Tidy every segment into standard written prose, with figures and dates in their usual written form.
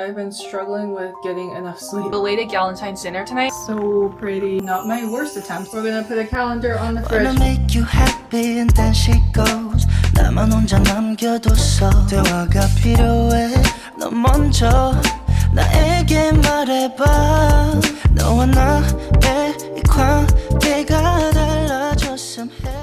I've been struggling with getting enough sleep. Belated Galentine's dinner tonight. So pretty. Not my worst attempt. We're gonna put a calendar on the fridge. Wanna make you happy and then she goes. 나만 혼자 남겨뒀어. 대화가 필요해. 너 먼저 나에게 말해봐. 너와 나의 이 관계가 달라졌음 해.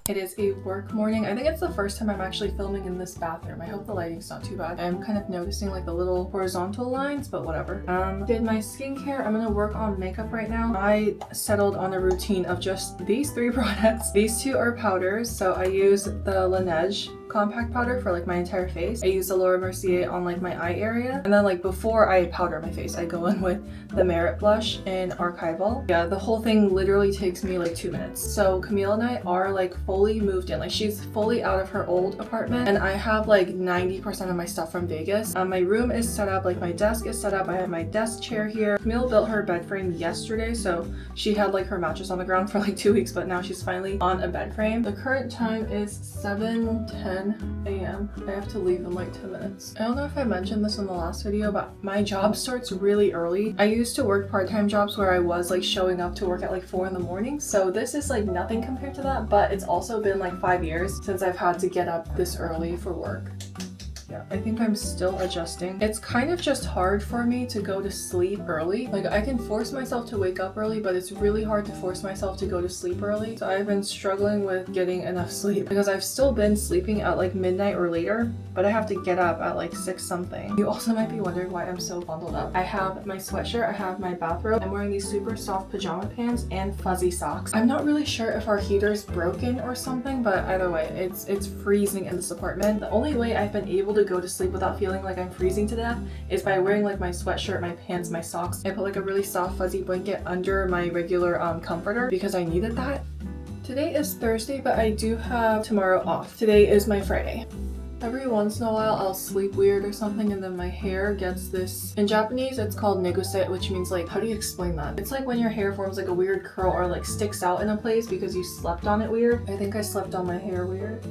It is a work morning. I think it's the first time I'm actually filming in this bathroom. I hope the lighting's not too bad. I'm kind of noticing like the little horizontal lines, but whatever. Did my skincare. I'm gonna work on makeup right now. I settled on a routine of just these 3 products. These 2 are powders, so I use the Laneige compact powder for like my entire face. I use the Laura Mercier on like my eye area, and then like before I powder my face, I go in with the Merit blush in Archival. Yeah, the whole thing literally takes me like 2 minutes. So Kamille and I are like fully moved in. Like she's fully out of her old apartment, and I have like 90% of my stuff from Vegas. My room is set up, like my desk is set up. I have my desk chair here. Kamille built her bed frame yesterday, so she had like her mattress on the ground for like 2 weeks, but now she's finally on a bed frame. The current time is 7:10 a.m. I have to leave in like 10 minutes. I don't know if I mentioned this in the last video, but my job starts really early. I used to work part-time jobs where I was like showing up to work at like 4 in the morning, so this is like nothing compared to that, but it's also been like 5 years since I've had to get up this early for work. Yeah, I think I'm still adjusting. It's kind of just hard for me to go to sleep early. Like I can force myself to wake up early, but it's really hard to force myself to go to sleep early. So I've been struggling with getting enough sleep because I've still been sleeping at like midnight or later, but I have to get up at like 6 something. You also might be wondering why I'm so bundled up. I have my sweatshirt, I have my bathrobe, I'm wearing these super soft pajama pants and fuzzy socks. I'm not really sure if our heater's broken or something, but either way, it's freezing in this apartment. The only way I've been able to go to sleep without feeling like I'm freezing to death is by wearing like my sweatshirt, my pants, my socks. I put like a really soft fuzzy blanket under my regular comforter because I needed that. Today is Thursday, but I do have tomorrow off. Today is my Friday. Every once in a while I'll sleep weird or something and then my hair gets this, in Japanese it's called neguse, which means like, how do you explain that? It's like when your hair forms like a weird curl or like sticks out in a place because you slept on it weird. I think I slept on my hair weird.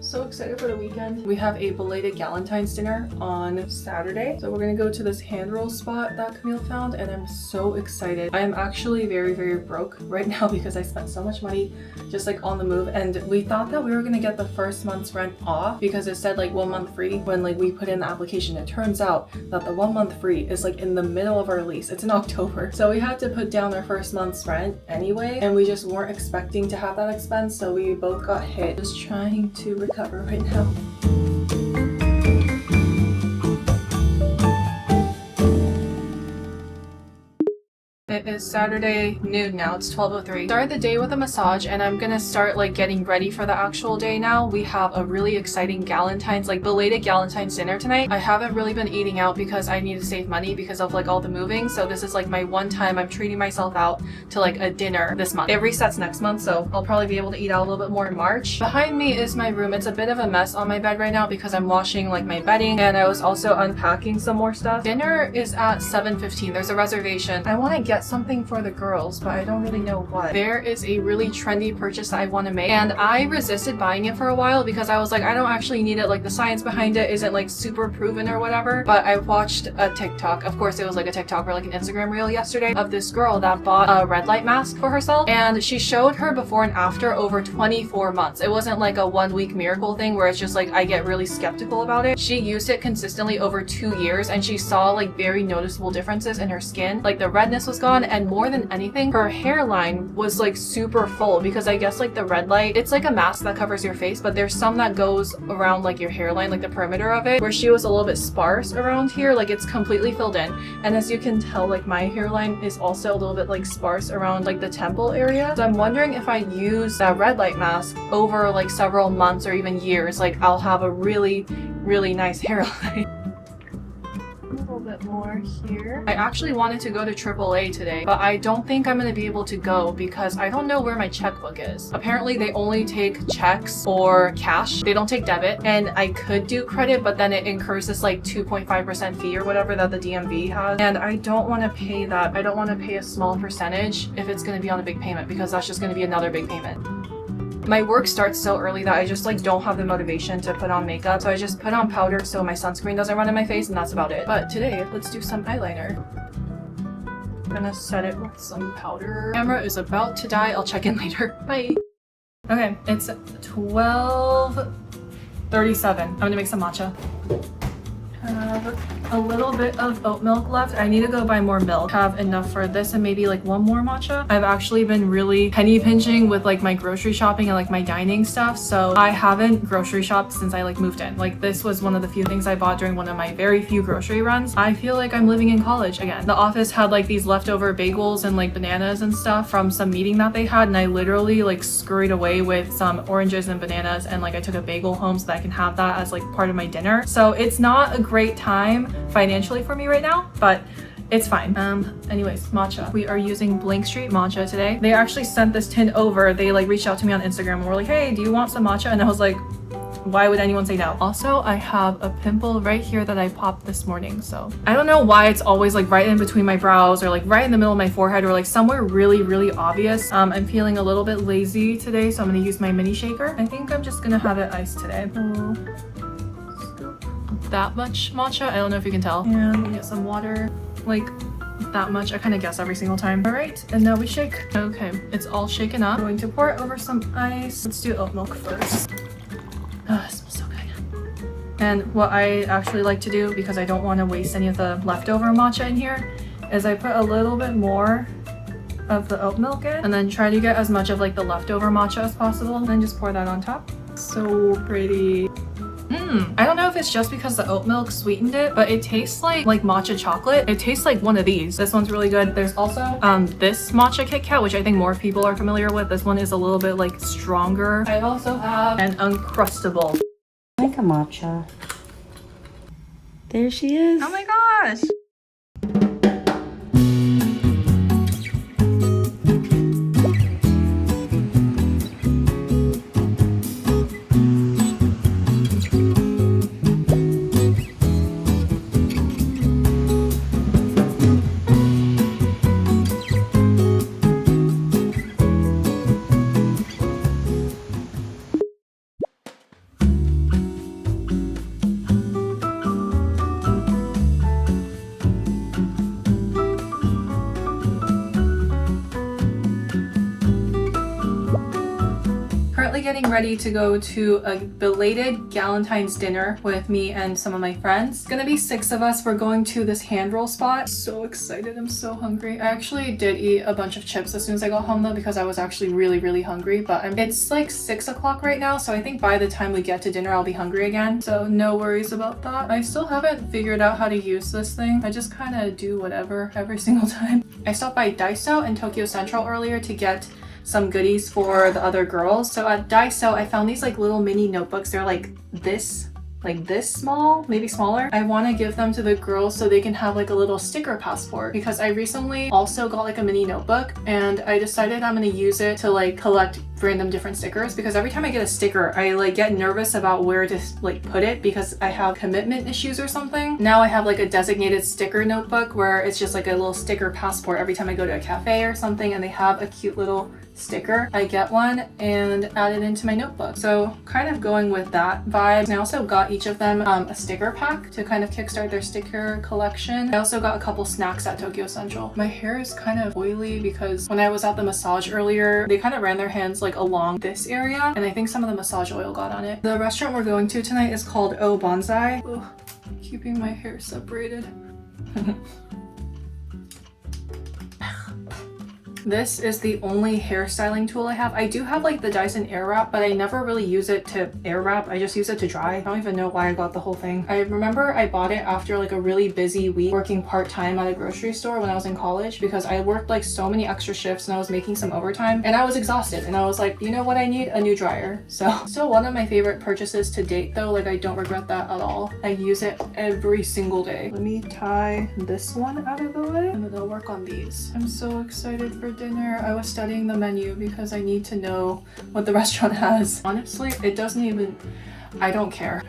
So excited for the weekend. We have a belated Galentine's dinner on Saturday. So we're gonna go to this handroll spot that Kamille found, and I'm so excited. I am actually very, very broke right now because I spent so much money just like on the move, and we thought that we were gonna get the first month's rent off because it said like 1 month free when like we put in the application. It turns out that the 1 month free is like in the middle of our lease. It's in October. So we had to put down our first month's rent anyway, and we just weren't expecting to have that expense, so we both got hit. Just trying to recover right now. It is Saturday noon now, it's 12:03. Started the day with a massage, and I'm gonna start like getting ready for the actual day now. We have a really exciting Galentine's, like belated Galentine's dinner tonight. I haven't really been eating out because I need to save money because of like all the moving, so this is like my one time I'm treating myself out to like a dinner this month. It resets next month, so I'll probably be able to eat out a little bit more in March. Behind me is my room. It's a bit of a mess on my bed right now because I'm washing like my bedding, and I was also unpacking some more stuff. Dinner is at 7:15. There's a reservation. I want to get something for the girls, but I don't really know what. There is a really trendy purchase that I want to make, and I resisted buying it for a while because I was like, I don't actually need it. Like the science behind it isn't like super proven or whatever. But I watched a TikTok. Of course, it was like a TikTok or like an Instagram reel yesterday of this girl that bought a red light mask for herself, and she showed her before and after over 24 months. It wasn't like a 1 week miracle thing where it's just like I get really skeptical about it. She used it consistently over 2 years, and she saw like very noticeable differences in her skin. Like the redness was gone, and more than anything, her hairline was like super full because I guess like the red light, it's like a mask that covers your face, but there's some that goes around like your hairline, like the perimeter of it, where she was a little bit sparse around here. Like it's completely filled in, and as you can tell, like my hairline is also a little bit like sparse around like the temple area. So I'm wondering if I use that red light mask over like several months or even years, like I'll have a really, really nice hairline. Bit more here. I actually wanted to go to AAA today, but I don't think I'm going to be able to go because I don't know where my checkbook is. Apparently they only take checks or cash. They don't take debit, and I could do credit, but then it incurs this like 2.5% fee or whatever that the DMV has, and I don't want to pay that. I don't want to pay a small percentage if it's going to be on a big payment because that's just going to be another big payment. My work starts so early that I just like don't have the motivation to put on makeup, so I just put on powder so my sunscreen doesn't run in my face, and that's about it. But today, let's do some eyeliner. I'm gonna set it with some powder. Camera is about to die. I'll check in later. Bye. Okay, it's 12:37. I'm gonna make some matcha. Have a little bit of oat milk left. I need to go buy more milk. Have enough for this and maybe like one more matcha. I've actually been really penny pinching with like my grocery shopping and like my dining stuff. So I haven't grocery shopped since I like moved in. Like this was one of the few things I bought during one of my very few grocery runs. I feel like I'm living in college again. The office had like these leftover bagels and like bananas and stuff from some meeting that they had, and I literally like scurried away with some oranges and bananas, and like I took a bagel home so that I can have that as like part of my dinner. So it's not a great time financially for me right now, but it's fine. Anyways, matcha. We are using Blank Street matcha today. They actually sent this tin over. They like reached out to me on Instagram and were like, hey, do you want some matcha? And I was like, why would anyone say no? Also, I have a pimple right here that I popped this morning. So I don't know why it's always like right in between my brows or like right in the middle of my forehead or like somewhere really, really obvious. I'm feeling a little bit lazy today, so I'm gonna use my mini shaker. I think I'm just gonna have it iced today. That much matcha. I don't know if you can tell. And get some water, like that much. I kind of guess every single time. All right, and now we shake. Okay, it's all shaken up. I'm going to pour it over some ice. Let's do oat milk first. Oh, it smells so good. And what I actually like to do, because I don't want to waste any of the leftover matcha in here, is I put a little bit more of the oat milk in and then try to get as much of like the leftover matcha as possible, and then just pour that on top. So pretty. I don't know if it's just because the oat milk sweetened it, but it tastes like matcha chocolate. It tastes like one of these. This one's really good. There's also this matcha Kit Kat, which I think more people are familiar with. This one is a little bit like stronger. I also have an Uncrustable. Like a matcha. There she is. Oh my gosh. Getting ready to go to a belated Galentine's dinner with me and some of my friends. It's gonna be 6 of us. We're going to this hand roll spot. So excited. I'm so hungry. I actually did eat a bunch of chips as soon as I got home though, because I was actually really, really hungry, but it's like 6 o'clock right now, so I think by the time we get to dinner I'll be hungry again, so no worries about that. I still haven't figured out how to use this thing. I just kind of do whatever every single time. I stopped by Daiso in Tokyo Central earlier to get some goodies for the other girls. So at Daiso, I found these like little mini notebooks. They're like this small, maybe smaller. I want to give them to the girls so they can have like a little sticker passport, because I recently also got like a mini notebook and I decided I'm going to use it to like collect random different stickers, because every time I get a sticker I like get nervous about where to like put it because I have commitment issues or something. Now I have like a designated sticker notebook where it's just like a little sticker passport. Every time I go to a cafe or something and they have a cute little sticker, I get one and add it into my notebook. So kind of going with that vibe. And I also got each of them a sticker pack to kind of kickstart their sticker collection. I also got a couple snacks at Tokyo Central. My hair is kind of oily because when I was at the massage earlier, they kind of ran their hands like along this area, and I think some of the massage oil got on it. The restaurant we're going to tonight is called Oh Bonsai. Ugh, keeping my hair separated. This is the only hairstyling tool I have. I do have like the Dyson Airwrap, but I never really use it to air wrap. I just use it to dry. I don't even know why I got the whole thing. I remember I bought it after like a really busy week working part-time at a grocery store when I was in college, because I worked like so many extra shifts and I was making some overtime and I was exhausted, and I was like, you know what, I need a new dryer. So still one of my favorite purchases to date though. Like I don't regret that at all. I use it every single day. Let me tie this one out of the way and then I'll work on these. I'm so excited for dinner. I was studying the menu because I need to know what the restaurant has. Honestly, it doesn't even, I don't care.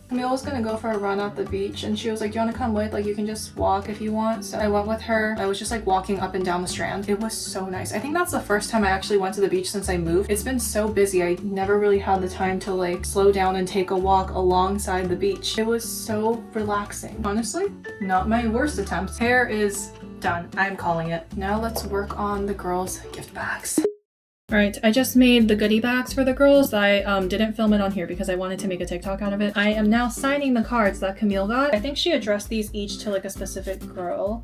Camille was gonna go for a run at the beach and she was like, do you want to come with? Like, you can just walk if you want. So I went with her. I was just like walking up and down the Strand. It was so nice. I think that's the first time I actually went to the beach since I moved. It's been so busy. I never really had the time to like slow down and take a walk alongside the beach. It was so relaxing. Honestly, not my worst attempt. Hair is done. I'm calling it. Now let's work on the girls' gift bags. Alright, I just made the goodie bags for the girls. I didn't film it on here because I wanted to make a TikTok out of it. I am now signing the cards that Camille got. I think she addressed these each to like a specific girl.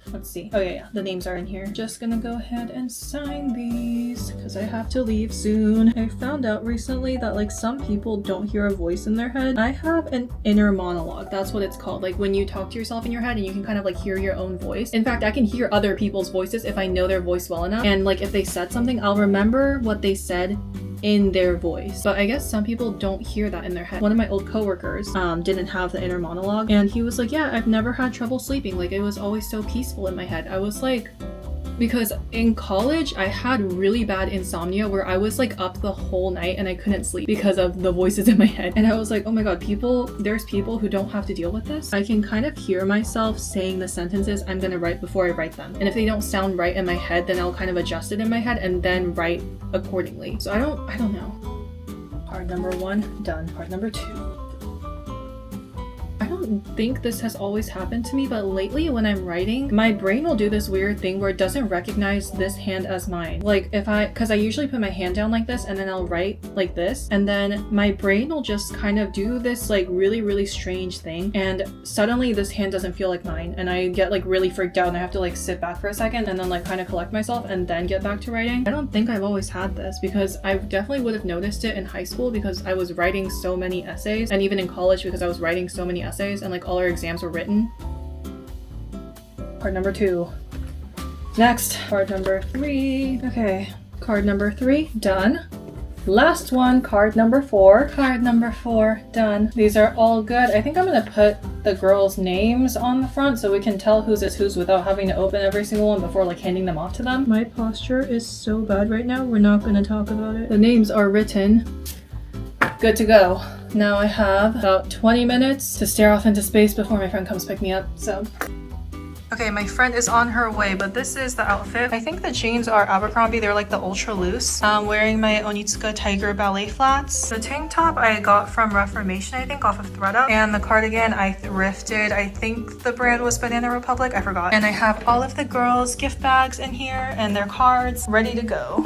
Let's see. Oh yeah, the names are in here. Just gonna go ahead and sign these because I have to leave soon. I found out recently that like some people don't hear a voice in their head. I have an inner monologue. That's what it's called. Like when you talk to yourself in your head and you can kind of like hear your own voice. In fact, I can hear other people's voices if I know their voice well enough. And like if they said something, I'll remember what they said in their voice. But I guess some people don't hear that in their head. One of my old coworkers didn't have the inner monologue and he was like, yeah, I've never had trouble sleeping. Like it was always so peaceful in my head. I was like, because in college I had really bad insomnia where I was like up the whole night and I couldn't sleep because of the voices in my head. And I was like, oh my god, there's people who don't have to deal with this. I can kind of hear myself saying the sentences I'm gonna write before I write them. And if they don't sound right in my head, then I'll kind of adjust it in my head and then write accordingly. So I don't know. Card number 1, done. Card number 2. I don't think this has always happened to me, but lately when I'm writing, my brain will do this weird thing where it doesn't recognize this hand as mine. Like because I usually put my hand down like this and then I'll write like this, and then my brain will just kind of do this like really, really strange thing, and suddenly this hand doesn't feel like mine, and I get like really freaked out and I have to like sit back for a second and then like kind of collect myself and then get back to writing. I don't think I've always had this because I definitely would have noticed it in high school because I was writing so many essays, and even in college because I was writing so many essays and like all our exams were written. Card number 2. Next, card number 3. Okay, card number 3, done. Last one, card number 4. Card number 4, done. These are all good. I think I'm gonna put the girls' names on the front so we can tell whose is whose without having to open every single one before like handing them off to them. My posture is so bad right now, we're not gonna talk about it. The names are written. Good to go. Now I have about 20 minutes to stare off into space before my friend comes pick me up, so. Okay, my friend is on her way, but this is the outfit. I think the jeans are Abercrombie. They're like the ultra loose. I'm wearing my Onitsuka Tiger ballet flats. The tank top I got from Reformation, I think, off of ThredUp. And the cardigan I thrifted. I think the brand was Banana Republic. I forgot. And I have all of the girls' gift bags in here and their cards ready to go.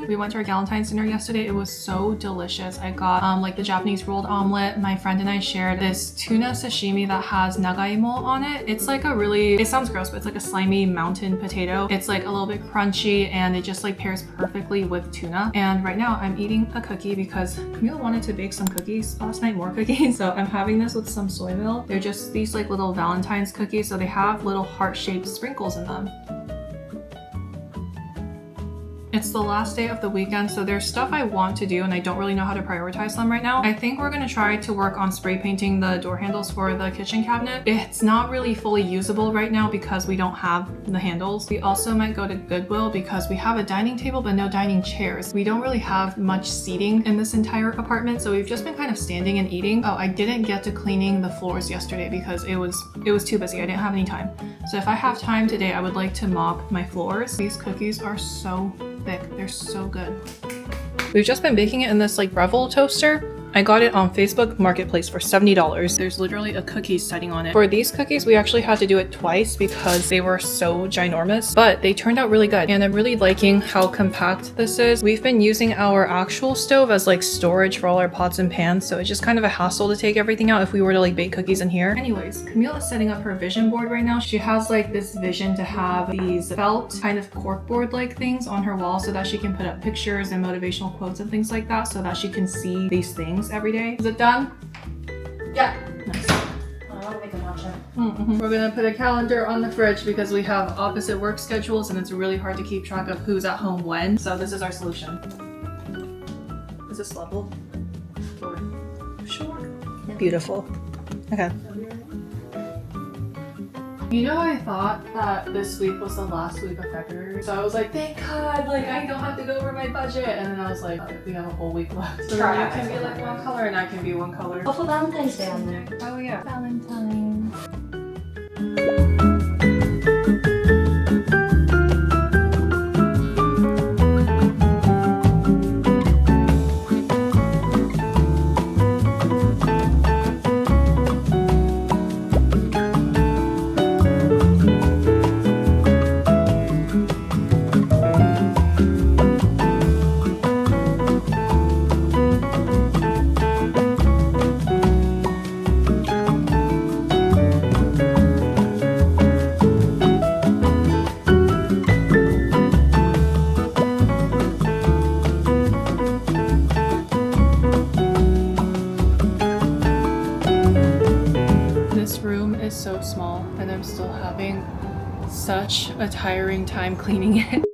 We went to our Galentine's dinner yesterday. It was so delicious. I got like the Japanese rolled omelet. My friend and I shared this tuna sashimi that has nagaimo on it. It's like it sounds gross, but it's like a slimy mountain potato. It's like a little bit crunchy and it just like pairs perfectly with tuna. And right now I'm eating a cookie because Camille wanted to bake some cookies last night, more cookies. So I'm having this with some soy milk. They're just these like little Valentine's cookies. So they have little heart-shaped sprinkles in them. It's the last day of the weekend, so there's stuff I want to do and I don't really know how to prioritize them right now. I think we're gonna try to work on spray painting the door handles for the kitchen cabinet. It's not really fully usable right now because we don't have the handles. We also might go to Goodwill because we have a dining table but no dining chairs. We don't really have much seating in this entire apartment, so we've just been kind of standing and eating. Oh, I didn't get to cleaning the floors yesterday because it was too busy. I didn't have any time. So if I have time today, I would like to mop my floors. These cookies are so thick. They're so good. We've just been baking it in this like Breville toaster. I got it on Facebook Marketplace for $70. There's literally a cookie setting on it. For these cookies, we actually had to do it twice because they were so ginormous, but they turned out really good. And I'm really liking how compact this is. We've been using our actual stove as like storage for all our pots and pans, so it's just kind of a hassle to take everything out if we were to like bake cookies in here. Anyways, Camille is setting up her vision board right now. She has like this vision to have these felt kind of corkboard like things on her wall so that she can put up pictures and motivational quotes and things like that so that she can see these things every day. Is it done? Yeah. Nice. I want to make a matcha. budget. We're gonna put a calendar on the fridge because we have opposite work schedules and it's really hard to keep track of who's at home when. So this is our solution. Is this level? Sure. Beautiful. Okay. You know, I thought that this week was the last week of February, so I was like, thank God, like I don't have to go over my budget. And then I was like, we have a whole week left. So Try you it. can be like one color and I can be one color. I'll put Valentine's Day on there. Oh yeah, Valentine. This room is so small and I'm still having such a tiring time cleaning it.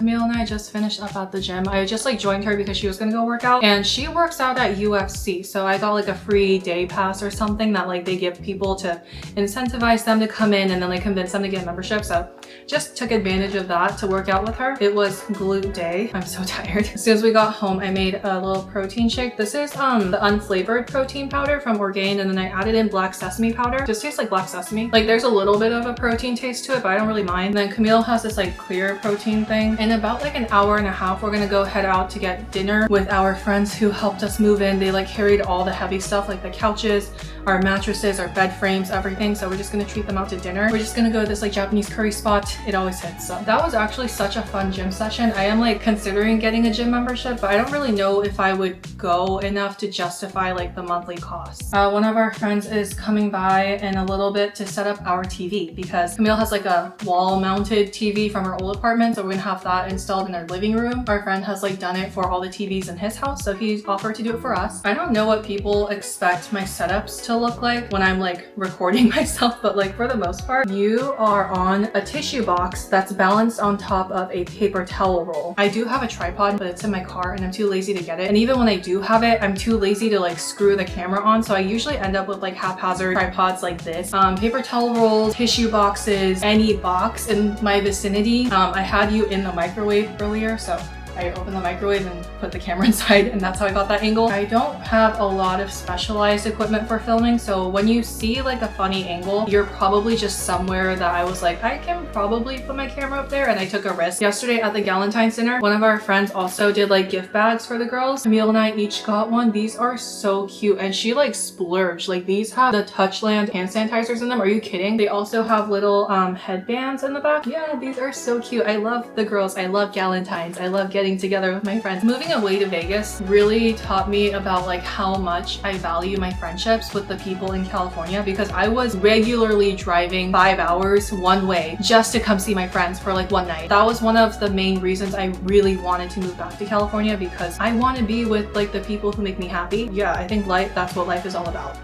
Kamille and I just finished up at the gym. I just like joined her because she was gonna go work out and she works out at UFC. So I got like a free day pass or something that like they give people to incentivize them to come in and then like convince them to get a membership. So just took advantage of that to work out with her. It was glute day. I'm so tired. As soon as we got home, I made a little protein shake. This is the unflavored protein powder from Orgain, and then I added in black sesame powder. Just tastes like black sesame. Like there's a little bit of a protein taste to it, but I don't really mind. And then Kamille has this like clear protein thing. In about like an hour and a half, we're gonna go head out to get dinner with our friends who helped us move in. They like carried all the heavy stuff like the couches, our mattresses, our bed frames, everything. So we're just gonna treat them out to dinner. We're just gonna go to this like Japanese curry spot. It always hits. So that was actually such a fun gym session. I am like considering getting a gym membership, but I don't really know if I would go enough to justify like the monthly costs. One of our friends is coming by in a little bit to set up our TV because Kamille has like a wall mounted TV from her old apartment. So we're gonna have that installed in our living room. Our friend has like done it for all the TVs in his house. So he's offered to do it for us. I don't know what people expect my setups to look like when I'm like recording myself, but like for the most part, you are on a tissue box that's balanced on top of a paper towel roll. I do have a tripod, but it's in my car and I'm too lazy to get it. And even when I do have it, I'm too lazy to like screw the camera on. So I usually end up with like haphazard tripods like this. Paper towel rolls, tissue boxes, any box in my vicinity. I had you in the microwave earlier, so I opened the microwave and put the camera inside, and that's how I got that angle. I don't have a lot of specialized equipment for filming, so when you see like a funny angle, you're probably just somewhere that I was like, I can probably put my camera up there, and I took a risk. Yesterday at the Galentine Center, one of our friends also did like gift bags for the girls. Kamille and I each got one. These are so cute, and she like splurged. Like these have the Touchland hand sanitizers in them. Are you kidding? They also have little headbands in the back. Yeah, these are so cute. I love the girls. I love Galentines. I love getting together with my friends. Moving away to Vegas really taught me about like how much I value my friendships with the people in California, because I was regularly driving 5 hours one way just to come see my friends for like one night. That was one of the main reasons I really wanted to move back to California, because I want to be with like the people who make me happy. Yeah, I think that's what life is all about.